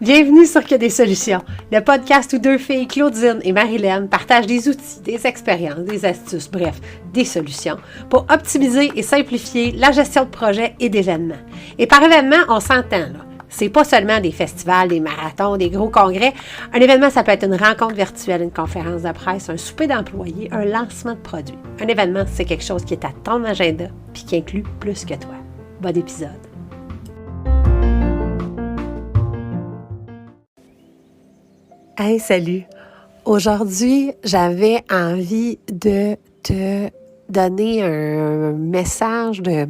Bienvenue sur Que des solutions, le podcast où deux filles, Claudine et Marilyn, partagent des outils, des expériences, des astuces, bref, des solutions pour optimiser et simplifier la gestion de projets et d'événements. Et par événement, on s'entend là. C'est pas seulement des festivals, des marathons, des gros congrès. Un événement, ça peut être une rencontre virtuelle, une conférence de presse, un souper d'employés, un lancement de produits. Un événement, c'est quelque chose qui est à ton agenda puis qui inclut plus que toi. Bon épisode. Hey, salut! Aujourd'hui, j'avais envie de te donner un message de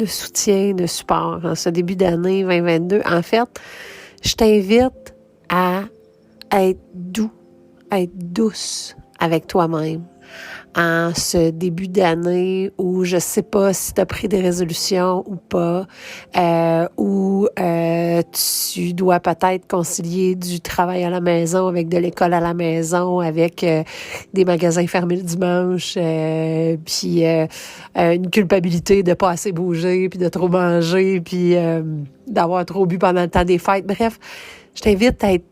soutien, de support en ce début d'année 2022. En fait, je t'invite à être doux, à être douce avec toi-même en ce début d'année où je sais pas si tu as pris des résolutions ou pas, où tu dois peut-être concilier du travail à la maison avec de l'école à la maison, avec des magasins fermés le dimanche, puis une culpabilité de pas assez bouger, puis de trop manger, puis d'avoir trop bu pendant le temps des fêtes. Bref, je t'invite à être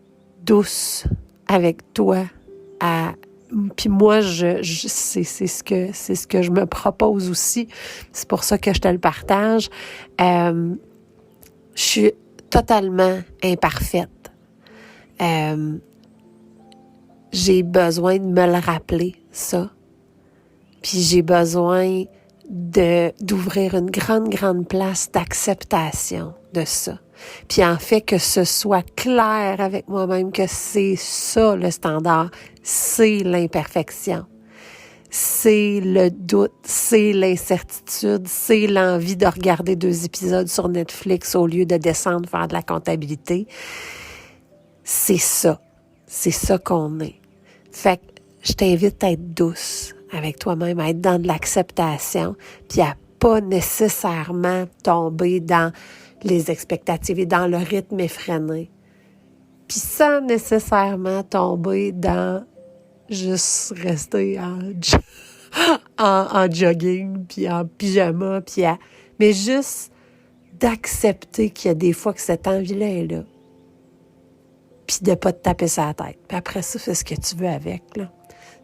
douce avec toi, puis moi, c'est ce que je me propose aussi. C'est pour ça que je te le partage. Je suis totalement imparfaite. J'ai besoin de me le rappeler, ça. Puis j'ai besoin d'ouvrir une grande place d'acceptation de ça. Puis en fait, que ce soit clair avec moi-même que c'est ça le standard, c'est l'imperfection, c'est le doute, c'est l'incertitude, c'est l'envie de regarder 2 épisodes sur Netflix au lieu de descendre faire de la comptabilité. C'est ça qu'on est. Fait que je t'invite à être douce avec toi-même, à être dans de l'acceptation, puis à pas nécessairement tomber dans les expectatives et dans le rythme effréné. Puis sans nécessairement tomber dans juste rester en jogging, puis en pyjama, mais juste d'accepter qu'il y a des fois que cette envie-là est là. Puis de pas te taper sur la tête. Puis après ça, fais ce que tu veux avec, là.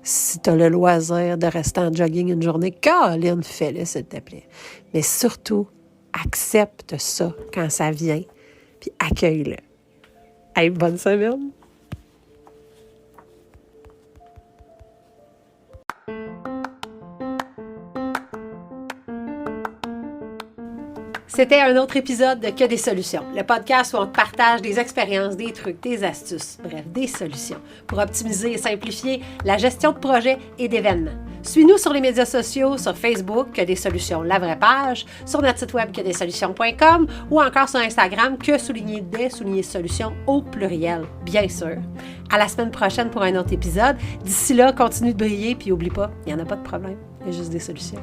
Si tu as le loisir de rester en jogging une journée, Caroline, fais-le, s'il te plaît. Mais surtout, accepte ça quand ça vient, puis accueille-le. Hey, bonne semaine! C'était un autre épisode de Que des solutions, le podcast où on te partage des expériences, des trucs, des astuces, bref, des solutions pour optimiser et simplifier la gestion de projets et d'événements. Suis-nous sur les médias sociaux, sur Facebook, Que des solutions, la vraie page, sur notre site web quedessolutions.com ou encore sur Instagram, #solutions au pluriel, bien sûr. À la semaine prochaine pour un autre épisode. D'ici là, continue de briller, puis oublie pas, il n'y en a pas de problème, il y a juste des solutions.